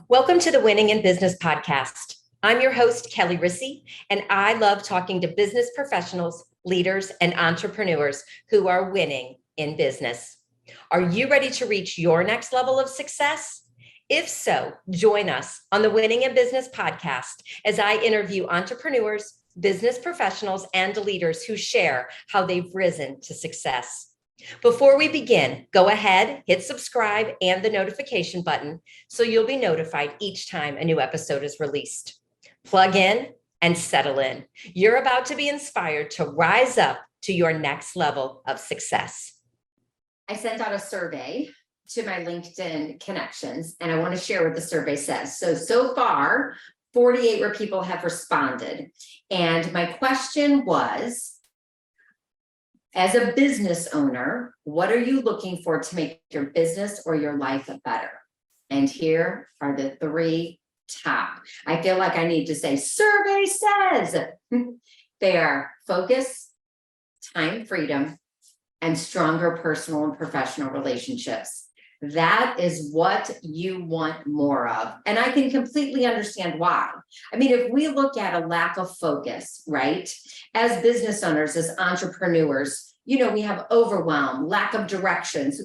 Welcome to the Winning in Business podcast. I'm your host, Kelli Risse, and I love talking to business professionals, leaders, and entrepreneurs who are winning in business. Are you ready to reach your next level of success? If so, join us on the Winning in Business podcast as I interview entrepreneurs, business professionals, and leaders who share how they've risen to success. Before we begin, go ahead, hit subscribe and the notification button so you'll be notified each time a new episode is released. Plug in and settle in. You're about to be inspired to rise up to your next level of success. I sent out a survey to my LinkedIn connections, and I want to share what the survey says. So far, 48 people have responded. And my question was, as a business owner, what are you looking for to make your business or your life better? And here are the three top. I feel like I need to say, survey says. They are focus, time freedom, and stronger personal and professional relationships. That is what you want more of. And I can completely understand why. I mean, if we look at a lack of focus, right? As business owners, as entrepreneurs, we have overwhelm, lack of directions.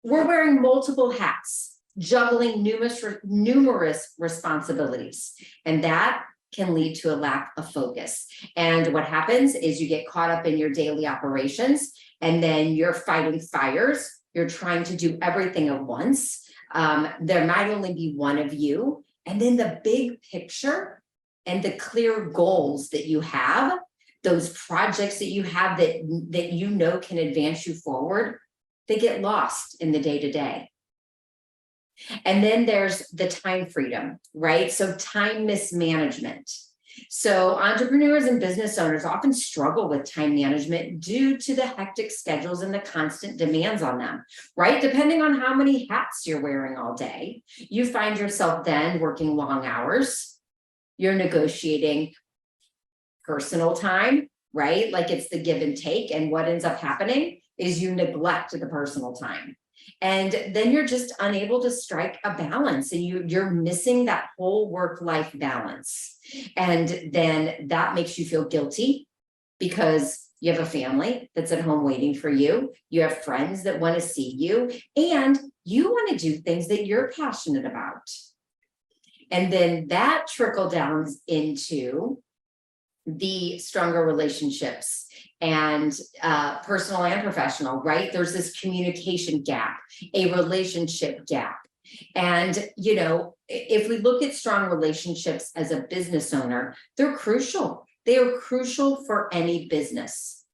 We're wearing multiple hats, juggling numerous responsibilities. And that can lead to a lack of focus. And what happens is you get caught up in your daily operations, and then you're fighting fires. You're trying to do everything at once. There might only be one of you. And then the big picture and the clear goals that you have, those projects that you have that can advance you forward, they get lost in the day-to-day. And then there's the time freedom, right? So time mismanagement. So entrepreneurs and business owners often struggle with time management due to the hectic schedules and the constant demands on them, right? Depending on how many hats you're wearing all day, you find yourself then working long hours. You're negotiating personal time, right? Like it's the give and take. And what ends up happening is you neglect the personal time. And then you're just unable to strike a balance, and you're missing that whole work-life balance. And then that makes you feel guilty because you have a family that's at home waiting for you. You have friends that want to see you, and you want to do things that you're passionate about. And then that trickle down into the stronger relationships and personal and professional, right? There's this communication gap, a relationship gap. And, if we look at strong relationships as a business owner, they're crucial. They are crucial for any business.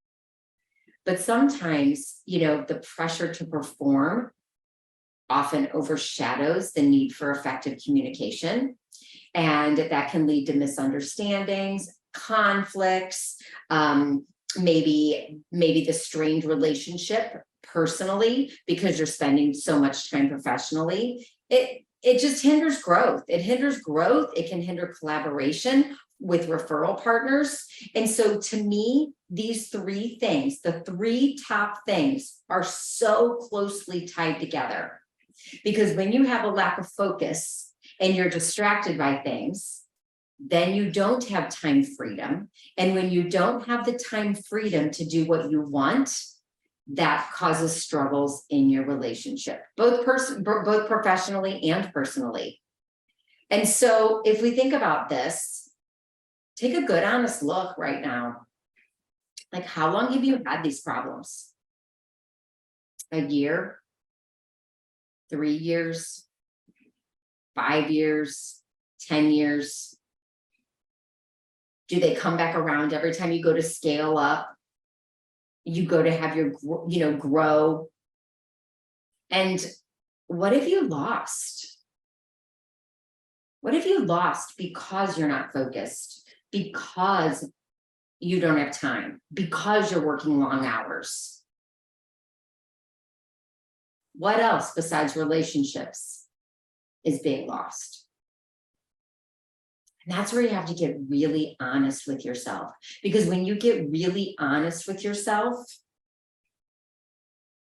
But sometimes, the pressure to perform often overshadows the need for effective communication. And that can lead to misunderstandings, conflicts, maybe the strained relationship personally because you're spending so much time professionally. It just hinders growth. It hinders growth. It can hinder collaboration with referral partners. And so to me, these three things, the three top things, are so closely tied together. Because when you have a lack of focus and you're distracted by things, then you don't have time freedom. And when you don't have the time freedom to do what you want, that causes struggles in your relationship, both professionally and personally. And so if we think about this, take a good, honest look right now. Like, how long have you had these problems? A year? 3 years? 5 years? 10 years? Do they come back around every time you go to scale up? You go to have your, grow. And what if you lost? What if you lost because you're not focused? Because you don't have time? Because you're working long hours? What else besides relationships is being lost? And that's where you have to get really honest with yourself. Because when you get really honest with yourself,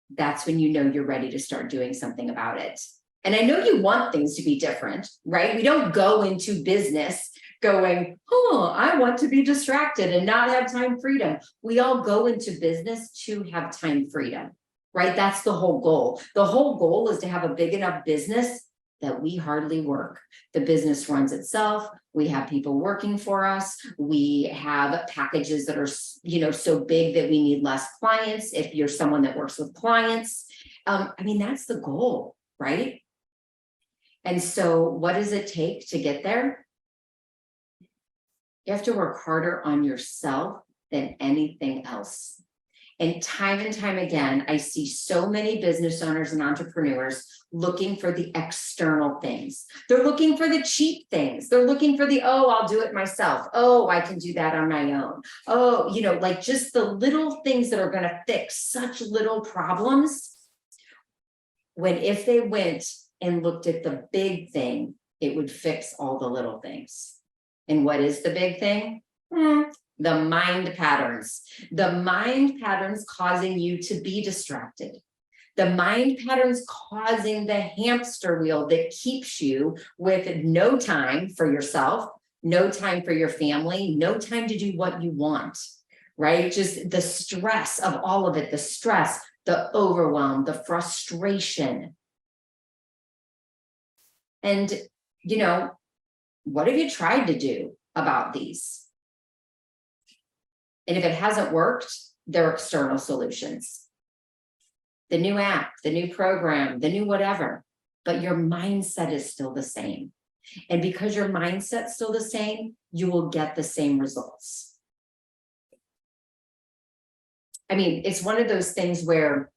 that's when you know you're ready to start doing something about it. And I know you want things to be different, right? We don't go into business going, oh, I want to be distracted and not have time freedom. We all go into business to have time freedom, right? That's the whole goal. The whole goal is to have a big enough business that we hardly work. The business runs itself. We have people working for us. We have packages that are, so big that we need less clients. If you're someone that works with clients, that's the goal, right? And so what does it take to get there? You have to work harder on yourself than anything else. And time again, I see so many business owners and entrepreneurs looking for the external things. They're looking for the cheap things. They're looking for I'll do it myself. Oh, I can do that on my own. Oh, like just the little things that are going to fix such little problems. When if they went and looked at the big thing, it would fix all the little things. And what is the big thing? The mind patterns. The mind patterns causing you to be distracted. The mind patterns causing the hamster wheel that keeps you with no time for yourself, no time for your family, no time to do what you want, right? Just the stress of all of it, the stress, the overwhelm, the frustration. And, what have you tried to do about these? And if it hasn't worked, there are external solutions. The new app, the new program, the new whatever, but your mindset is still the same. And because your mindset's still the same, you will get the same results. It's one of those things where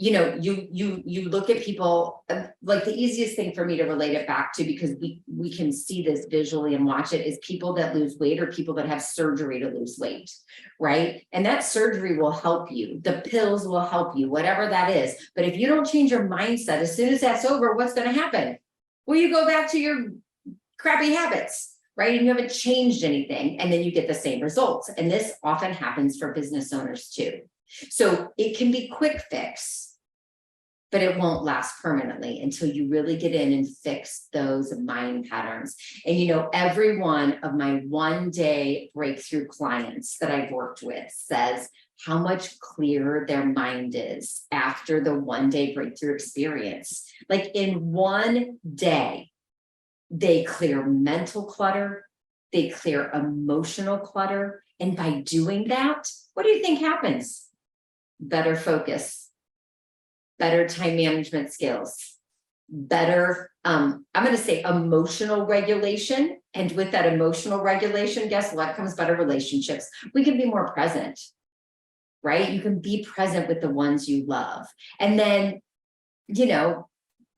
you look at people, like the easiest thing for me to relate it back to, because we can see this visually and watch it, is people that lose weight or people that have surgery to lose weight, right? And that surgery will help you. The pills will help you, whatever that is. But if you don't change your mindset, as soon as that's over, what's going to happen? Well, you go back to your crappy habits, right? And you haven't changed anything, and then you get the same results. And this often happens for business owners too. So it can be quick fix, but it won't last permanently until you really get in and fix those mind patterns. And every one of my one-day breakthrough clients that I've worked with says how much clearer their mind is after the one-day breakthrough experience. Like in one day, they clear mental clutter, they clear emotional clutter. And by doing that, what do you think happens? Better focus, better time management skills, better, I'm going to say emotional regulation. And with that emotional regulation, guess what comes? Better relationships. We can be more present, right? You can be present with the ones you love. And then,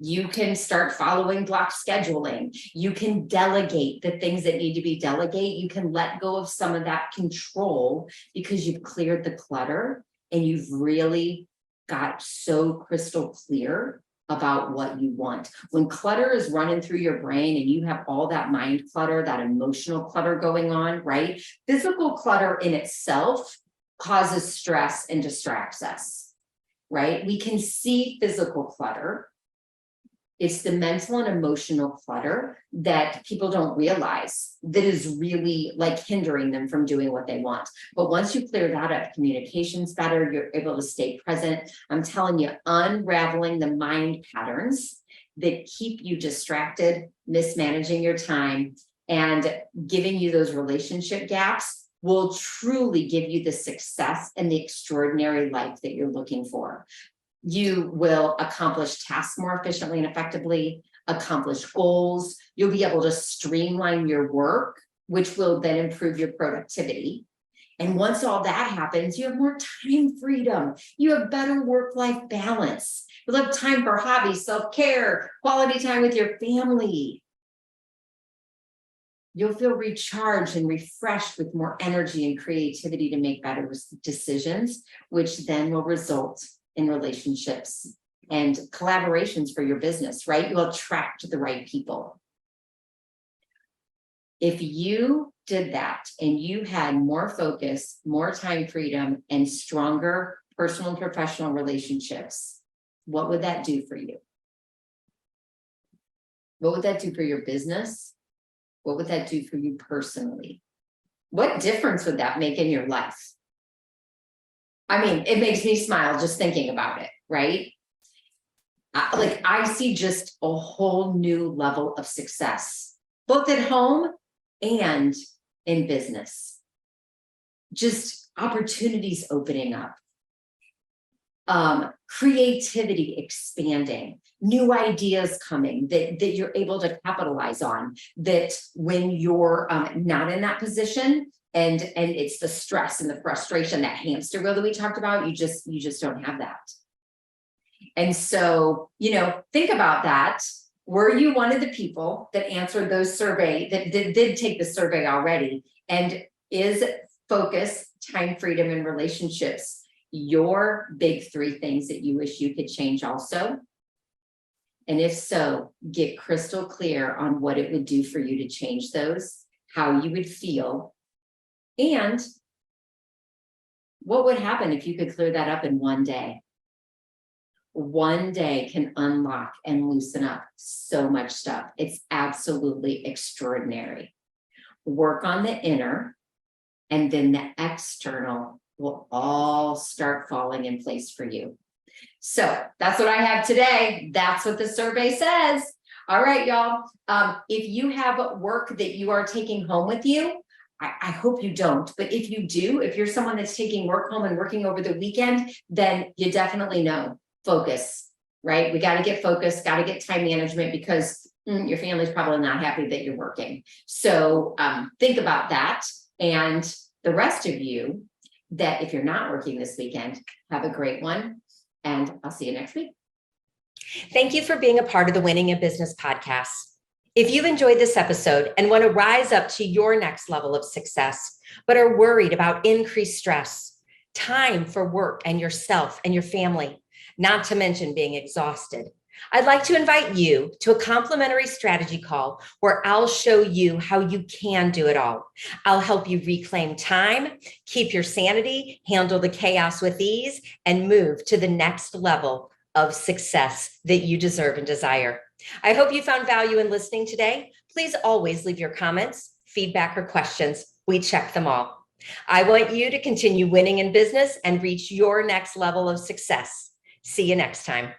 you can start following block scheduling. You can delegate the things that need to be delegated. You can let go of some of that control because you've cleared the clutter and you've really got so crystal clear about what you want. When clutter is running through your brain and you have all that mind clutter, that emotional clutter going on, right? Physical clutter in itself causes stress and distracts us, right? We can see physical clutter. It's the mental and emotional clutter that people don't realize that is really like hindering them from doing what they want. But once you clear that up, communication's better, you're able to stay present. I'm telling you, unraveling the mind patterns that keep you distracted, mismanaging your time, and giving you those relationship gaps will truly give you the success and the extraordinary life that you're looking for. You will accomplish tasks more efficiently and effectively, accomplish goals. You'll be able to streamline your work, which will then improve your productivity. And once all that happens, you have more time freedom. You have better work-life balance. You'll have time for hobbies, self-care, quality time with your family. You'll feel recharged and refreshed with more energy and creativity to make better decisions, which then will result in relationships and collaborations for your business, right? You'll attract the right people. If you did that and you had more focus, more time freedom, and stronger personal and professional relationships, what would that do for you? What would that do for your business? What would that do for you personally? What difference would that make in your life? I mean, it makes me smile just thinking about it, right? I see just a whole new level of success, both at home and in business. Just opportunities opening up. Creativity expanding, new ideas coming that you're able to capitalize on, that when you're not in that position and it's the stress and the frustration, that hamster wheel that we talked about, you just don't have that. And so, think about that. Were you one of the people that answered those survey, that did take the survey already? And is focus, time, freedom, and relationships your big 3 things that you wish you could change also? And if so, get crystal clear on what it would do for you to change those, how you would feel, and what would happen if you could clear that up in one day. One day can unlock and loosen up so much stuff. It's absolutely extraordinary. Work on the inner, and then the external will all start falling in place for you. So that's what I have today. That's what the survey says. All right, y'all. If you have work that you are taking home with you, I hope you don't, but if you do, if you're someone that's taking work home and working over the weekend, then you definitely know focus, right? We got to get focused, got to get time management, because your family's probably not happy that you're working. So think about that. And the rest of you, that if you're not working this weekend, have a great one. And I'll see you next week. Thank you for being a part of the Winning in Business podcast. If you've enjoyed this episode and want to rise up to your next level of success, but are worried about increased stress, time for work and yourself and your family, not to mention being exhausted, I'd like to invite you to a complimentary strategy call where I'll show you how you can do it all. I'll help you reclaim time, keep your sanity, handle the chaos with ease, and move to the next level of success that you deserve and desire. I hope you found value in listening today. Please always leave your comments, feedback, or questions. We check them all. I want you to continue winning in business and reach your next level of success. See you next time.